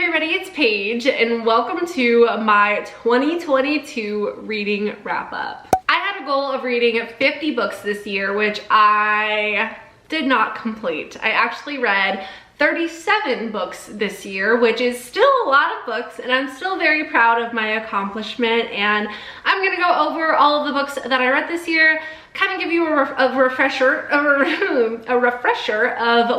everybody, it's Paige and welcome to my 2022 reading wrap up. I had a goal of reading 50 books this year, which I did not complete. I actually read 37 books this year, which is still a lot of books, and I'm still very proud of my accomplishment. And I'm gonna go over all of the books that I read this year, kind of give you a refresher of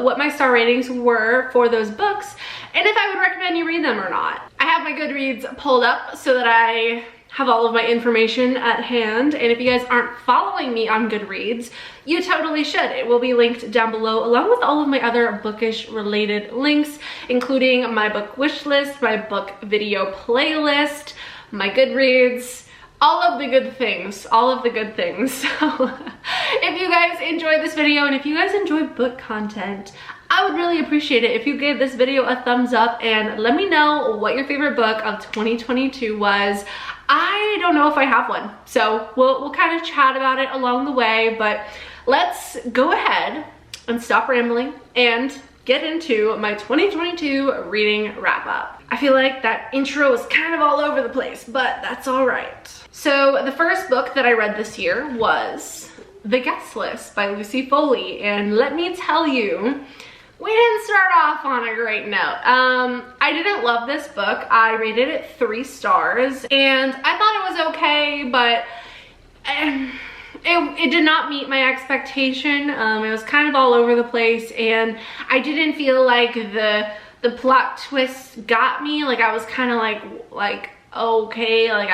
what my star ratings were for those books, and if I would recommend you read them or not. I have my Goodreads pulled up so that I have all of my information at hand, and if you guys aren't following me on Goodreads, you totally should. It will be linked down below along with all of my other bookish related links, including my book wish list, my book video playlist, my Goodreads, all of the good things, So if you guys enjoyed this video and if you guys enjoy book content, I would really appreciate it if you gave this video a thumbs up and let me know what your favorite book of 2022 was. I don't know if I have one, so we'll kind of chat about it along the way, but let's go ahead and stop rambling and get into my 2022 reading wrap up. I feel like that intro is kind of all over the place, but that's all right. So the first book that I read this year was The Guest List by Lucy Foley, and let me tell you, we didn't start off on a great note. I didn't love this book. I rated it 3 stars, and I thought it was okay, but it did not meet my expectation. It was kind of all over the place, and I didn't feel like the plot twist got me. Like, I was kind of like okay, like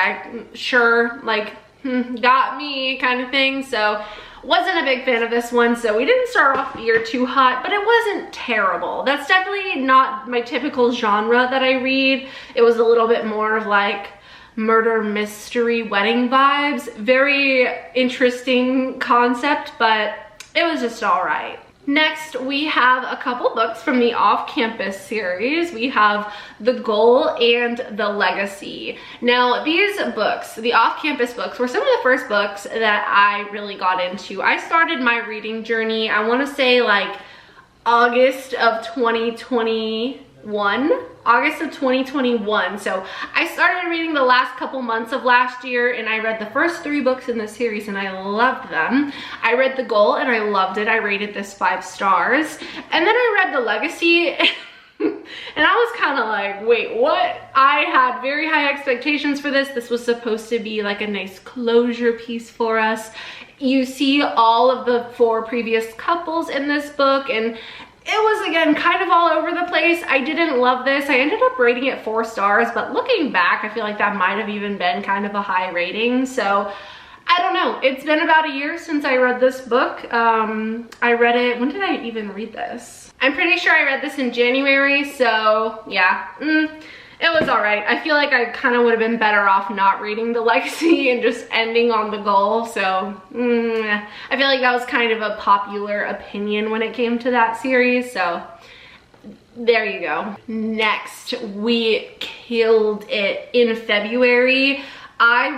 got me kind of thing. So wasn't a big fan of this one, so we didn't start off the year too hot, but it wasn't terrible. That's definitely not my typical genre that I read. It was a little bit more of like murder mystery wedding vibes. Very interesting concept, but it was just all right. Next, we have a couple books from the Off-Campus series. We have The Goal and The Legacy. Now, these books, the Off-Campus books, were some of the first books that I really got into. I started my reading journey, I want to say like August of 2021. So I started reading the last couple months of last year, and I read the first 3 books in the series and I loved them. I read The Goal and I loved it. I rated this 5 stars. And then I read The Legacy and I was kind of like, wait, what? I had very high expectations for this. This was supposed to be like a nice closure piece for us. You see all of the 4 previous couples in this book, and it was, again, kind of all over the place. I didn't love this. I ended up rating it 4 stars, but looking back, I feel like that might have even been kind of a high rating. So I don't know. It's been about a year since I read this book. I read it, when did I even read this? I'm pretty sure I read this in January, so yeah. It was all right. I feel like I kind of would have been better off not reading The Legacy and just ending on The Goal. So I feel like that was kind of a popular opinion when it came to that series. So there you go. Next, we killed it in February. I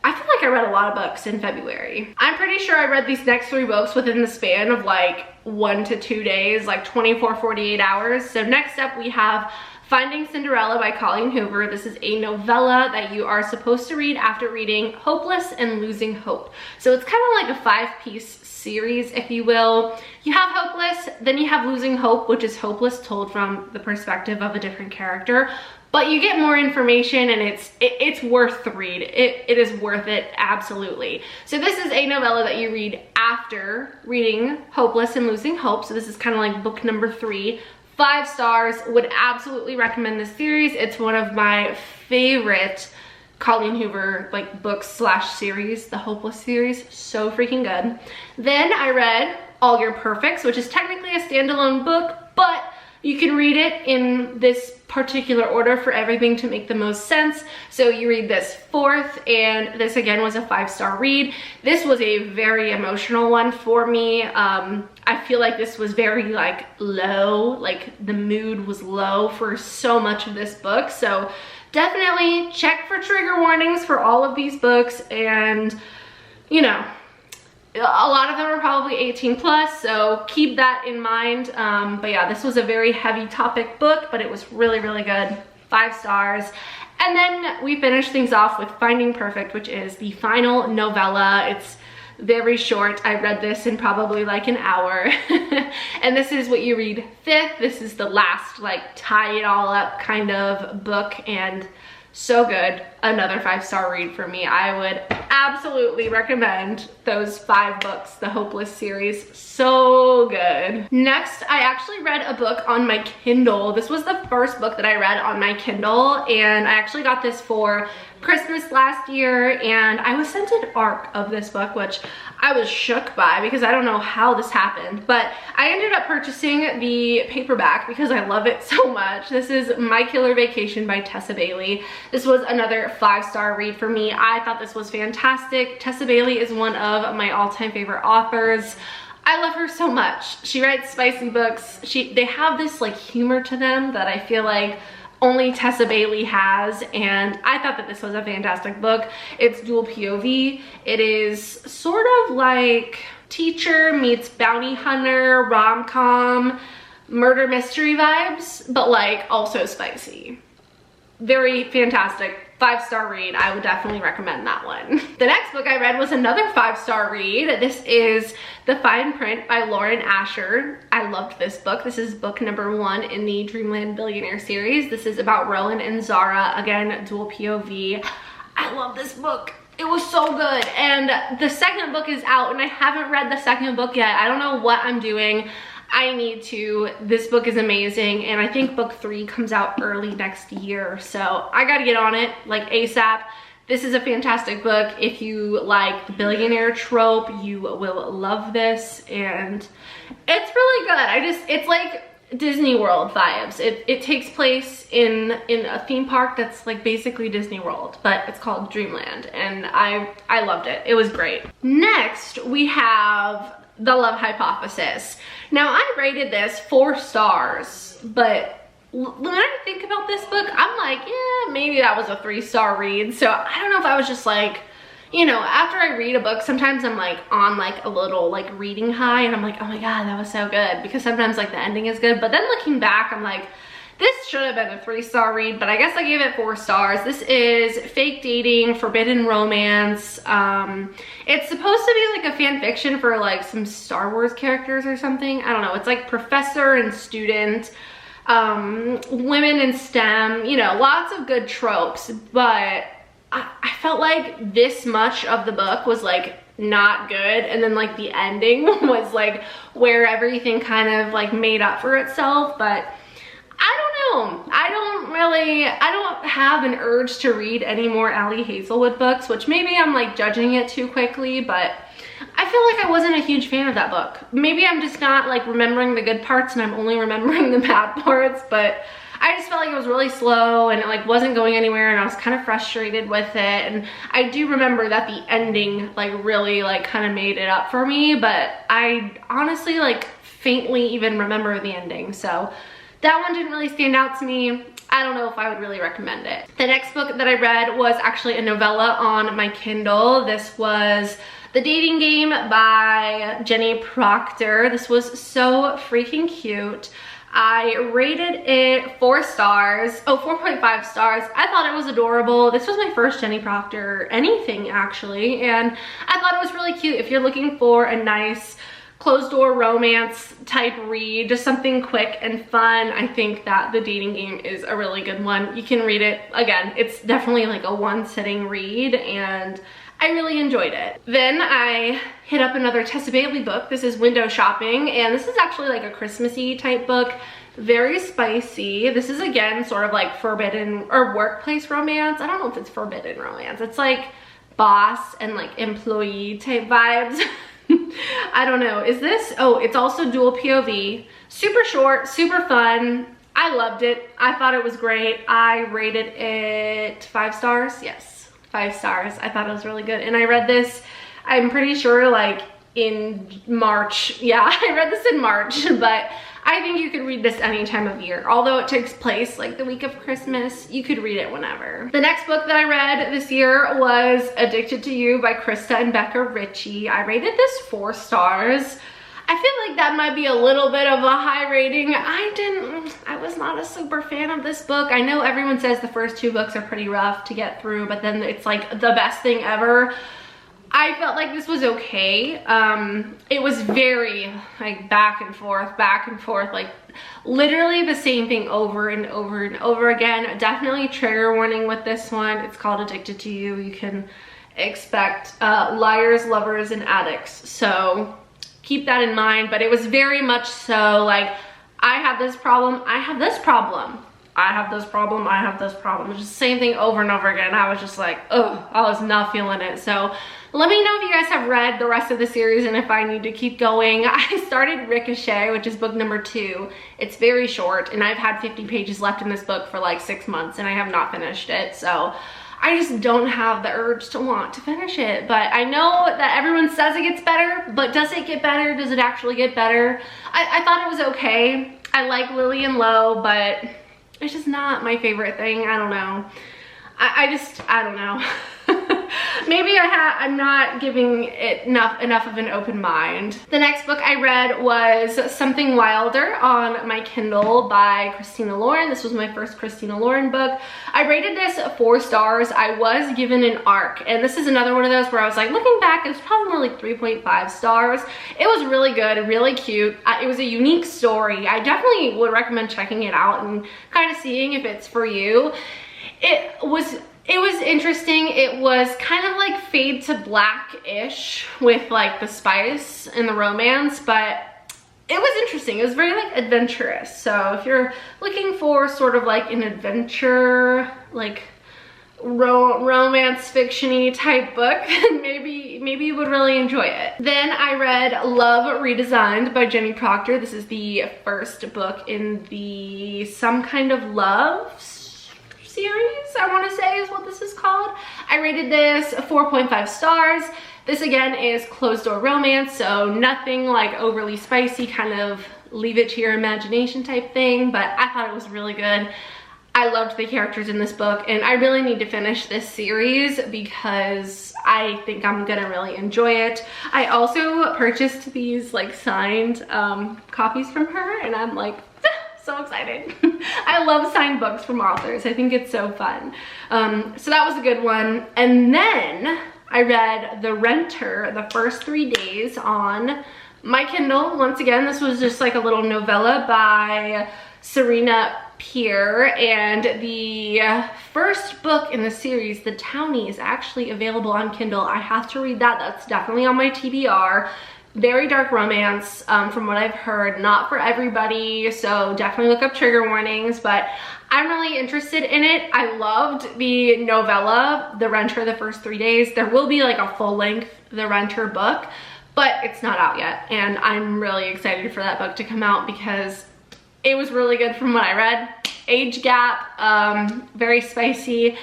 feel like I read a lot of books in February. I'm pretty sure I read these next 3 books within the span of like 1 to 2 days, like 24, 48 hours. So next up we have Finding Cinderella by Colleen Hoover. This is a novella that you are supposed to read after reading Hopeless and Losing Hope. So it's kind of like a 5-piece series, if you will. You have Hopeless, then you have Losing Hope, which is Hopeless told from the perspective of a different character. But you get more information, and it's worth the read. It is worth it, absolutely. So this is a novella that you read after reading Hopeless and Losing Hope. So this is kind of like book number 3. 5 stars, would absolutely recommend this series. It's one of my favorite Colleen Hoover like books slash series, the Hopeless series. So freaking good. Then I read All Your Perfects, which is technically a standalone book, but you can read it in this particular order for everything to make the most sense. So you read this 4th, and this again was a 5-star read. This was a very emotional one for me. I feel like this was very like low, like the mood was low for so much of this book. So definitely check for trigger warnings for all of these books, and you know, A lot of them are probably 18 plus, so keep that in mind. But yeah, this was a very heavy topic book, but it was really, really good. 5 stars. And then we finished things off with Finding Perfect, which is the final novella. It's very short. I read this in probably like an hour. And this is what you read 5th. This is the last like tie it all up kind of book, and so good. Another 5-star read for me. I would absolutely recommend those 5 books, the Hopeless series. So good. Next, I actually read a book on my Kindle. This was the first book that I read on my Kindle, and I actually got this for Christmas last year, and I was sent an ARC of this book, which I was shook by because I don't know how this happened, but I ended up purchasing the paperback because I love it so much. This is My Killer Vacation by Tessa Bailey. This was another 5-star read for me. I thought this was fantastic. Tessa Bailey is one of my all-time favorite authors. I love her so much. She writes spicy books. They have this like humor to them that I feel like only Tessa Bailey has, and I thought that this was a fantastic book. It's dual POV. It is sort of like teacher meets bounty hunter, rom-com, murder mystery vibes, but like also spicy. Very fantastic. 5-star read. I would definitely recommend that one. The next book I read was another 5-star read. This is The Fine Print by Lauren Asher. I loved this book. This is book number 1 in the Dreamland Billionaire series. This is about Rowan and Zara. Again, dual POV. I love this book. It was so good. And the second book is out, and I haven't read the second book yet. I don't know what I'm doing. I need to. This book is amazing, and I think book 3 comes out early next year, so I gotta get on it like ASAP. This is a fantastic book. If you like the billionaire trope, you will love this, and it's really good. It's like Disney World vibes. It takes place in a theme park that's like basically Disney World, but it's called Dreamland, and I loved it. It was great. Next, we have The Love Hypothesis. Now, I rated this 4 stars, but when I think about this book, I'm like, yeah, maybe that was a 3-star read. So I don't know if I was just like, you know, after I read a book, sometimes I'm like on like a little like reading high, and I'm like, oh my God, that was so good, because sometimes like the ending is good, but then looking back, I'm like, this should have been a 3-star read, but I guess I gave it 4 stars. This is fake dating, forbidden romance. It's supposed to be like a fan fiction for like some Star Wars characters or something. I don't know. It's like professor and student, women in STEM, you know, lots of good tropes, but I felt like this much of the book was like not good, and then like the ending was like where everything kind of like made up for itself. But I don't know. I don't have an urge to read any more Ali Hazelwood books, which maybe I'm like judging it too quickly, but I feel like I wasn't a huge fan of that book. Maybe I'm just not like remembering the good parts and I'm only remembering the bad parts, but I just felt like it was really slow and it like wasn't going anywhere, and I was kind of frustrated with it. And I do remember that the ending like really like kind of made it up for me, but I honestly like faintly even remember the ending. So that one didn't really stand out to me. I don't know if I would really recommend it. The next book that I read was actually a novella on my Kindle. This was The Dating Game by Jenny Proctor. This was so freaking cute. I rated it 4 stars. Oh, 4.5 stars. I thought it was adorable. This was my first Jenny Proctor anything actually, and I thought it was really cute. If you're looking for a nice closed door romance type read, just something quick and fun, I think that The Dating Game is a really good one. You can read it, again, it's definitely like a one sitting read, and I really enjoyed it. Then I hit up another Tessa Bailey book. This is Window Shopping, and this is actually like a Christmassy type book. Very spicy. This is again sort of like forbidden or workplace romance. I don't know if it's forbidden romance. It's like boss and like employee type vibes. I don't know. Is this? Oh, it's also dual POV. Super short, super fun. I loved it. I thought it was great. I rated it 5 stars. Yes, 5 stars. I thought it was really good. And I read this, I'm pretty sure like in March. Yeah, I read this in March, but I think you could read this any time of year. Although it takes place like the week of Christmas, you could read it whenever. The next book that I read this year was Addicted to You by Krista and Becca Ritchie. I rated this 4 stars. I feel like that might be a little bit of a high rating. I was not a super fan of this book. I know everyone says the first 2 books are pretty rough to get through, but then it's like the best thing ever. I felt like this was okay. It was very like back and forth, like literally the same thing over and over and over again. Definitely trigger warning with this one. It's called Addicted to You. You can expect liars, lovers, and addicts. So keep that in mind. But it was very much so like, I have this problem, I have this problem. I have this problem, I have this problem. It's just the same thing over and over again. I was just like, oh, I was not feeling it. So let me know if you guys have read the rest of the series and if I need to keep going. I started Ricochet, which is book number 2. It's very short and I've had 50 pages left in this book for like 6 months and I have not finished it. So I just don't have the urge to want to finish it. But I know that everyone says it gets better, but does it get better? Does it actually get better? I thought it was okay. I like Lillian Lowe, but it's just not my favorite thing. I don't know. I don't know. Maybe I'm not giving it enough of an open mind. The next book I read was Something Wilder on my Kindle by Christina Lauren. This was my first Christina Lauren book. I rated this 4 stars. I was given an ARC, and this is another one of those where I was like, looking back, it was probably more like 3.5 stars. It was really good, really cute. It was a unique story. I definitely would recommend checking it out and kind of seeing if it's for you. It was interesting. It was kind of like fade to black-ish with like the spice and the romance, but it was interesting. It was very like adventurous. So if you're looking for sort of like an adventure, like romance fiction-y type book, maybe you would really enjoy it. Then I read Love Redesigned by Jenny Proctor. This is the first book in the Some Kind of Love series, I want to say is what this is called. I rated this 4.5 stars. This again is closed door romance, so nothing like overly spicy, kind of leave it to your imagination type thing, but I thought it was really good. I loved the characters in this book, and I really need to finish this series because I think I'm gonna really enjoy it. I also purchased these like signed copies from her, and I'm like, so excited. I love signed books from authors. I think it's so fun. So that was a good one. And then I read The Renter the first 3 days on my Kindle. Once again, this was just like a little novella by Serena Pierre, and the first book in the series, The Townie, is actually available on Kindle. I have to read that. That's definitely on my TBR. Very dark romance, from what I've heard. Not for everybody, so definitely look up trigger warnings, but I'm really interested in it. I loved the novella, The Renter the first 3 days. There will be like a full-length The Renter book, but it's not out yet, and I'm really excited for that book to come out because it was really good from what I read. Age gap, very spicy,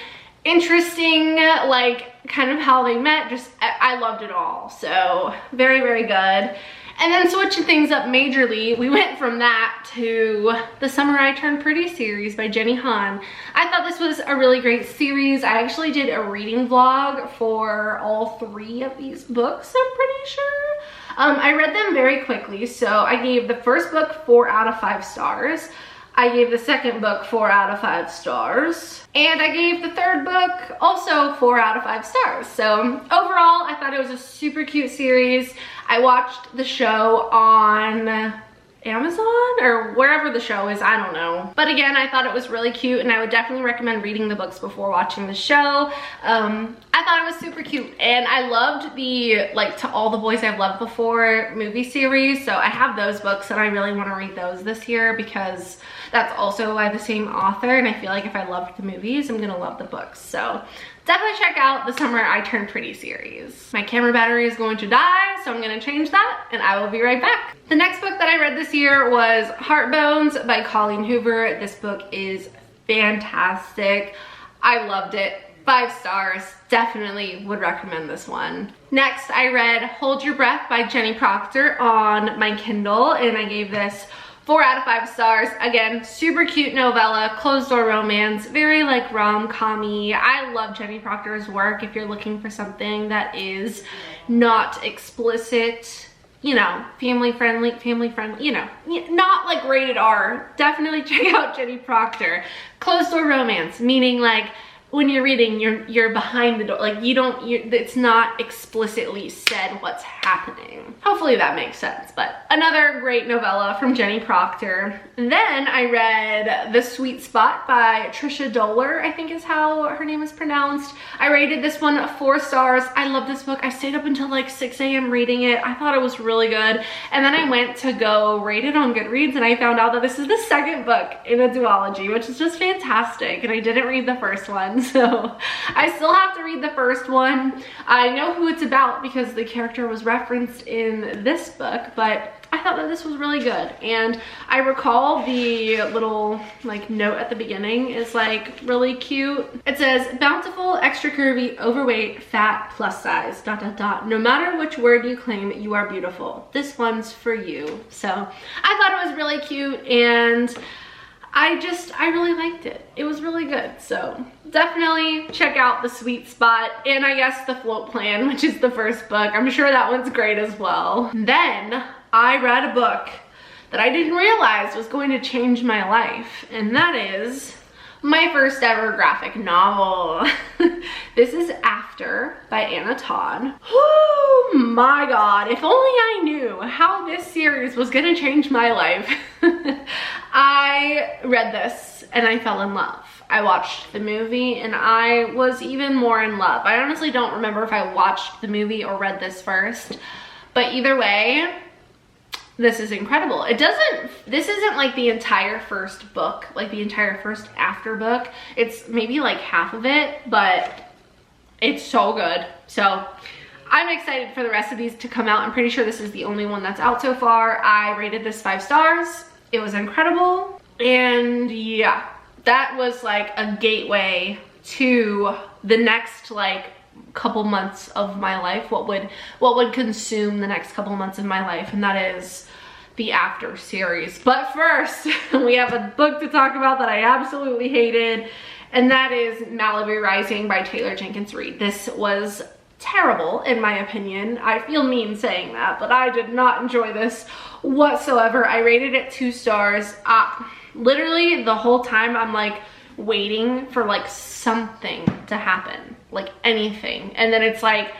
interesting, like kind of how they met. Just I loved it all. So very, very good. And then switching things up majorly, we went from that to The Summer I Turned Pretty series by Jenny Han. I thought this was a really great series. I actually did a reading vlog for all 3 of these books, I'm pretty sure. I read them very quickly, so I gave the first book 4 out of 5 stars. I gave the second book 4 out of 5 stars. And I gave the third book also 4 out of 5 stars. So overall, I thought it was a super cute series. I watched the show on Amazon or wherever the show is, I don't know. But again, I thought it was really cute, and I would definitely recommend reading the books before watching the show. I thought it was super cute, and I loved the like To All the Boys I've Loved Before movie series. So I have those books and I really want to read those this year because that's also by the same author, and I feel like if I loved the movies, I'm gonna love the books. So definitely check out the Summer I Turned Pretty series. My camera battery is going to die, so I'm gonna change that, and I will be right back. The next book that I read this year was Heartbones by Colleen Hoover. This book is fantastic. I loved it. 5 stars. Definitely would recommend this one. Next, I read Hold Your Breath by Jenny Proctor on my Kindle, and I gave this 4 out of 5 stars. Again, super cute novella, closed door romance, very like rom-com-y. I love Jenny Proctor's work. If you're looking for something that is not explicit, you know, family friendly, you know, not like rated R, definitely check out Jenny Proctor. Closed door romance, meaning like when you're reading, you're behind the door, like it's not explicitly said what's happening. Hopefully that makes sense, but another great novella from Jenny Proctor. Then I read The Sweet Spot by Trisha Doller, I think is how her name is pronounced. I rated this one 4 stars. I love this book. I stayed up until like 6 a.m. reading it. I thought it was really good. And then I went to go rate it on Goodreads and I found out that this is the 2nd book in a duology, which is just fantastic. And I didn't read the first one, so I still have to read the first one. I know who it's about because the character was referenced in this book, but I thought that this was really good. And I recall the little like note at the beginning is like really cute. It says, bountiful, extra curvy, overweight, fat, plus size, ... No matter which word you claim, you are beautiful. This one's for you. So I thought it was really cute and I really liked it. It was really good. So definitely check out The Sweet Spot and I guess The Float Plan, which is the first book. I'm sure that one's great as well. Then I read a book that I didn't realize was going to change my life, and that is my first ever graphic novel. This is After by Anna Todd. Oh my god, if only I knew how this series was gonna change my life. I read this and I fell in love. I watched the movie and I was even more in love. I honestly don't remember if I watched the movie or read this first, but either way, this is incredible. This isn't like the entire first book, like the entire first After book. It's maybe like half of it, but it's so good. So I'm excited for the rest of these to come out. I'm pretty sure this is the only one that's out so far. I rated this 5 stars. It was incredible. And yeah, that was like a gateway to the next like couple months of my life, what would consume the next couple months of my life, and that is the After series. But first, we have a book to talk about that I absolutely hated, and that is Malibu Rising by Taylor Jenkins Reid. This was terrible in my opinion. I feel mean saying that, but I did not enjoy this whatsoever. I rated it 2 stars. Literally the whole time I'm like waiting for like something to happen, like anything, and then it's like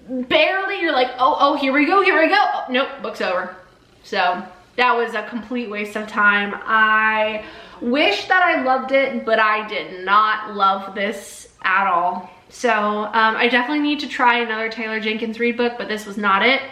barely you're like, oh here we go, oh, nope, book's over. So that was a complete waste of time. I wish that I loved it, but I did not love this at all. So I definitely need to try another Taylor Jenkins Reid book, but this was not it.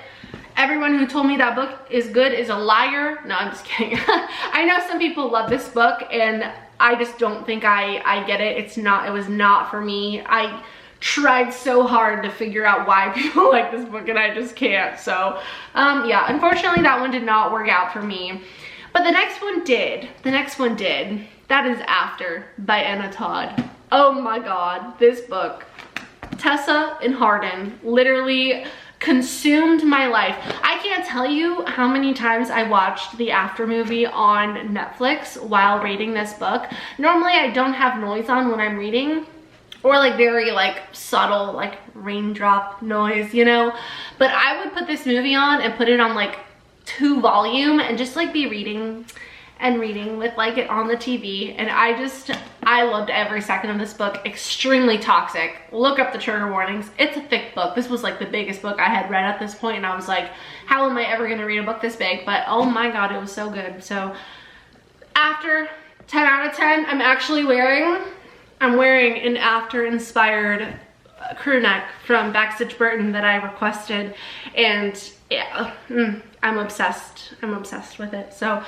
Everyone who told me that book is good is a liar. No, I'm just kidding. I know some people love this book and I just don't think I get it. It was not for me. I tried so hard to figure out why people like this book and I just can't. So yeah, unfortunately that one did not work out for me. But the next one did. That is After by Anna Todd. Oh my god, this book. Tessa and Hardin literally consumed my life. I can't tell you how many times I watched the After movie on Netflix while reading this book. Normally I don't have noise on when I'm reading, or like very like subtle like raindrop noise, you know, but I would put this movie on and put it on like 2 volume and just like be reading and reading with like it on the TV, and I loved every second of this book. Extremely toxic. Look up the trigger warnings. It's a thick book. This was like the biggest book I had read at this point, and I was like, how am I ever gonna read a book this big? But oh my god, it was so good. So After, 10 out of 10. I'm wearing an After inspired crew neck from Backstage Burton that I requested, and yeah, I'm obsessed with it. So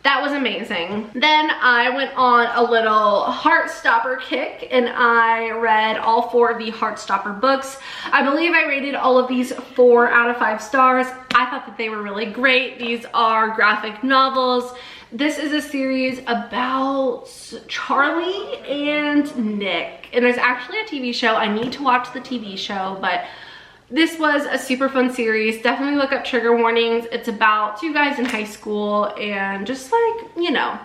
that was amazing. Then I went on a little Heartstopper kick and I read all 4 of the Heartstopper books. I believe I rated all of these 4 out of 5 stars. I thought that they were really great. These are graphic novels. This is a series about Charlie and Nick, and there's actually a TV show. I need to watch the TV show, but This was a super fun series. Definitely look up trigger warnings. It's about 2 guys in high school and just like, you know,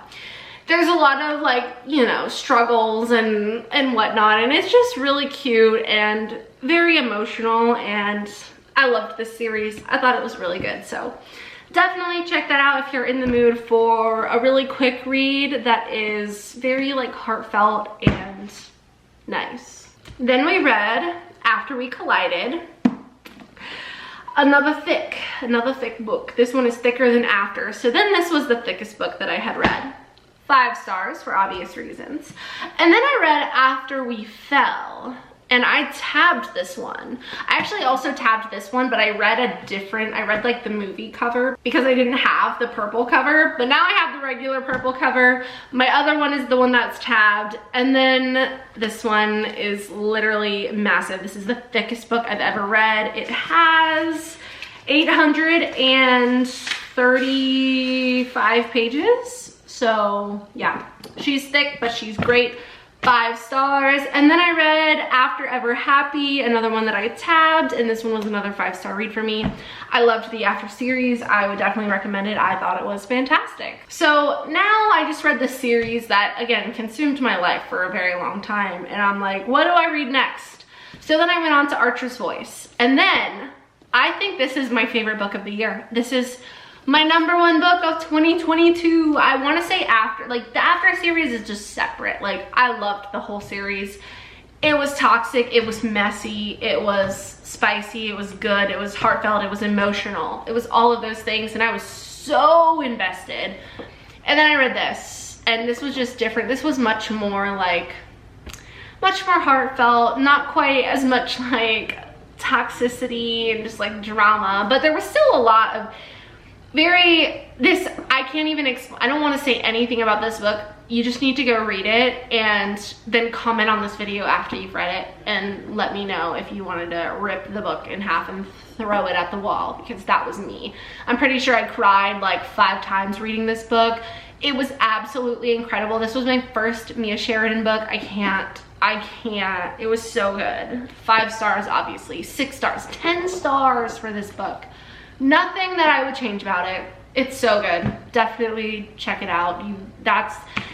there's a lot of like, you know, struggles and whatnot, and it's just really cute and very emotional, and I loved this series. I thought it was really good, so definitely check that out if you're in the mood for a really quick read that is very like heartfelt and nice. Then we read After We Collided. Another thick book. This one is thicker than After. So then this was the thickest book that I had read. 5 stars for obvious reasons. And then I read After We Fell, and I tabbed this one. I actually also tabbed this one, but I read like the movie cover because I didn't have the purple cover, but now I have the regular purple cover. My other one is the one that's tabbed, and then this one is literally massive. This is the thickest book I've ever read. It has 835 pages. So yeah, she's thick, but she's great. 5 stars. And then I read After Ever Happy, another one that I tabbed, and this one was another 5-star read for me. I loved the After series. I would definitely recommend it. I thought it was fantastic. So now I just read this series that, again, consumed my life for a very long time, and I'm like, what do I read next? So then I went on to Archer's Voice, and then I think this is my favorite book of the year. This is my #1 book of 2022. I want to say After, like the After series is just separate. Like I loved the whole series. It was toxic, it was messy, it was spicy, it was good, it was heartfelt, it was emotional. It was all of those things, and I was so invested. And then I read this, and this was just different. This was much more heartfelt, not quite as much like toxicity and just like drama, but there was still a lot of I can't even explain. I don't want to say anything about this book. You just need to go read it and then comment on this video after you've read it and let me know if you wanted to rip the book in half and throw it at the wall, because that was me. I'm pretty sure I cried like 5 times reading this book. It was absolutely incredible. This was my first Mia Sheridan book. I can't. It was so good. 5 stars, obviously. 6 stars, 10 stars for this book. Nothing that I would change about it. It's so good. Definitely check it out.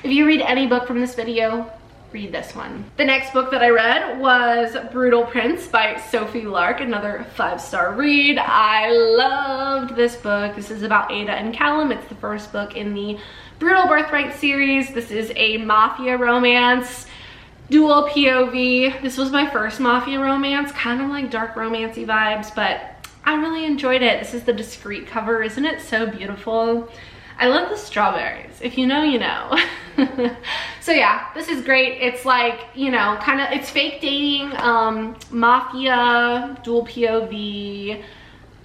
If you read any book from this video, read this one. The next book that I read was Brutal Prince by Sophie Lark, another 5-star read. I loved this book. This is about Ada and Callum. It's the first book in the Brutal Birthright series. This is a mafia romance, dual POV. This was my first mafia romance, kind of like dark romancy vibes, but I really enjoyed it. This is the discreet cover. Isn't it so beautiful? I love the strawberries. If you know, you know. So yeah, this is great. It's like, you know, kind of, it's fake dating, mafia, dual POV.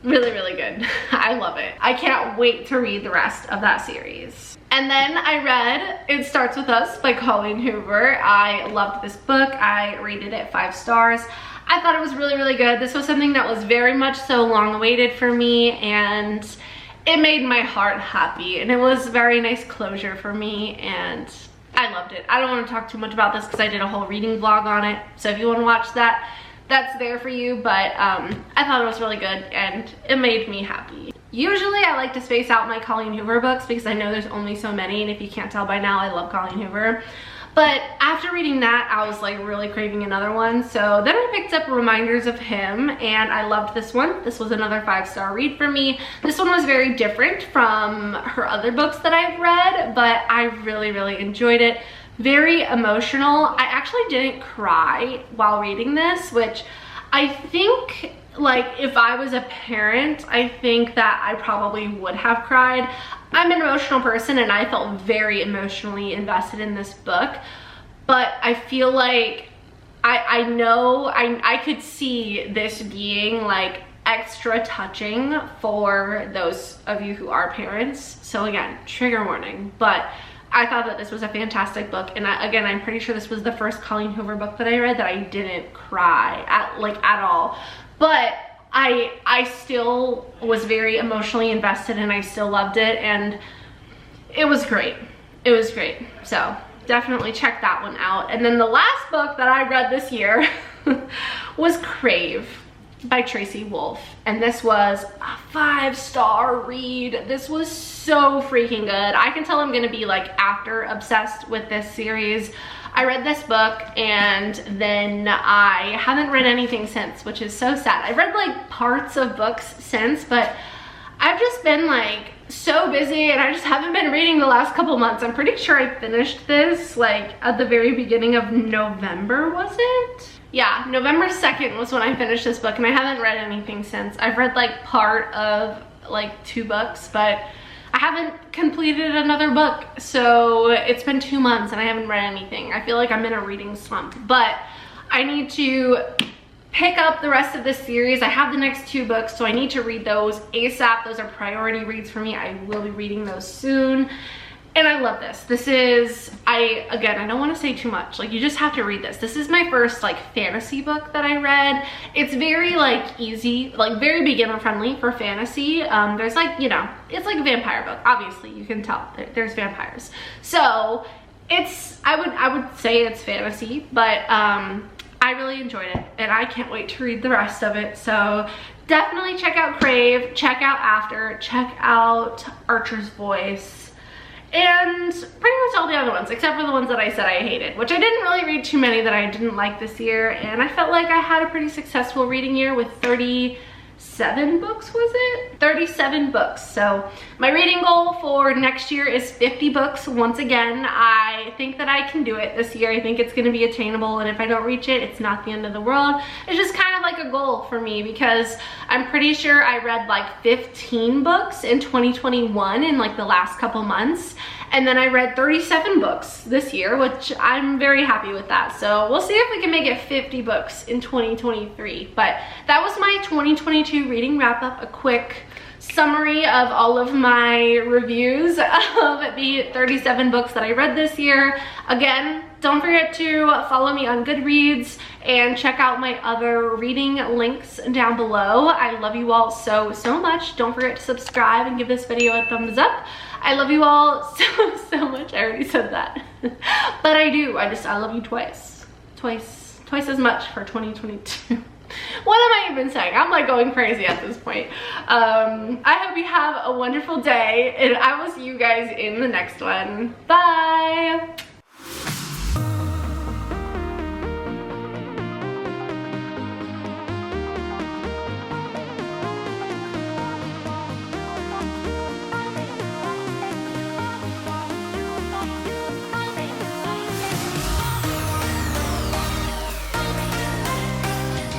Really, really good. I love it. I can't wait to read the rest of that series. And then I read It Starts With Us by Colleen Hoover. I loved this book. I rated it 5 stars. I thought it was really, really good. This was something that was very much so long awaited for me, and it made my heart happy, and it was very nice closure for me, and I loved it. I don't want to talk too much about this because I did a whole reading vlog on it, so if you want to watch that, that's there for you, but I thought it was really good, and it made me happy. Usually I like to space out my Colleen Hoover books because I know there's only so many, and if you can't tell by now, I love Colleen Hoover. But after reading that, I was like really craving another one. So then I picked up Reminders of Him, and I loved this one. This was another 5-star read for me. This one was very different from her other books that I've read, but I really, really enjoyed it. Very emotional. I actually didn't cry while reading this, which I think, like, if I was a parent, I think that I probably would have cried. I'm an emotional person, and I felt very emotionally invested in this book, but I feel like I could see this being like extra touching for those of you who are parents. So again, trigger warning, but I thought that this was a fantastic book, and again, I'm pretty sure this was the first Colleen Hoover book that I read that I didn't cry at all. But I still was very emotionally invested, and I still loved it, and it was great. It was great. So definitely check that one out. And then the last book that I read this year was Crave. by Tracy Wolff, and this was a 5-star read. This was so freaking good. I can tell I'm gonna be like after obsessed with this series. I read this book and then I haven't read anything since, which is so sad. I've read like parts of books since, but I've just been like so busy and I just haven't been reading the last couple months. I'm pretty sure I finished this like at the very beginning of November, was it? Yeah, November 2nd was when I finished this book, and I haven't read anything since. I've read like part of like 2 books, but I haven't completed another book. So it's been 2 months and I haven't read anything. I feel like I'm in a reading slump, but I need to pick up the rest of this series. I have the next 2 books, so I need to read those ASAP. Those are priority reads for me. I will be reading those soon. And I love this. This is, again, I don't want to say too much. Like, you just have to read this. This is my first like fantasy book that I read. It's very like easy, like very beginner friendly for fantasy. There's like, you know, it's like a vampire book. Obviously, you can tell there's vampires. So it's, I would say it's fantasy, but I really enjoyed it and I can't wait to read the rest of it. So definitely check out Crave, check out After, check out Archer's Voice, and pretty much all the other ones, except for the ones that I said I hated, which I didn't really read too many that I didn't like this year, and I felt like I had a pretty successful reading year with 37 books, was it? 37 books. So my reading goal for next year is 50 books. Once again, I think that I can do it this year. I think it's going to be attainable, and if I don't reach it, it's not the end of the world. It's just kind of like a goal for me, because I'm pretty sure I read like 15 books in 2021 in like the last couple months, and then I read 37 books this year, which I'm very happy with that. So we'll see if we can make it 50 books in 2023. But that was my 2022 reading wrap up, a quick summary of all of my reviews of the 37 books that I read this year. Again, don't forget to follow me on Goodreads and check out my other reading links down below. I love you all so much. Don't forget to subscribe and give this video a thumbs up. I love you all so much. I already said that. But I do. I love you twice as much for 2022. What am I even saying? I'm like going crazy at this point. I hope you have a wonderful day, and I will see you guys in the next one. Bye.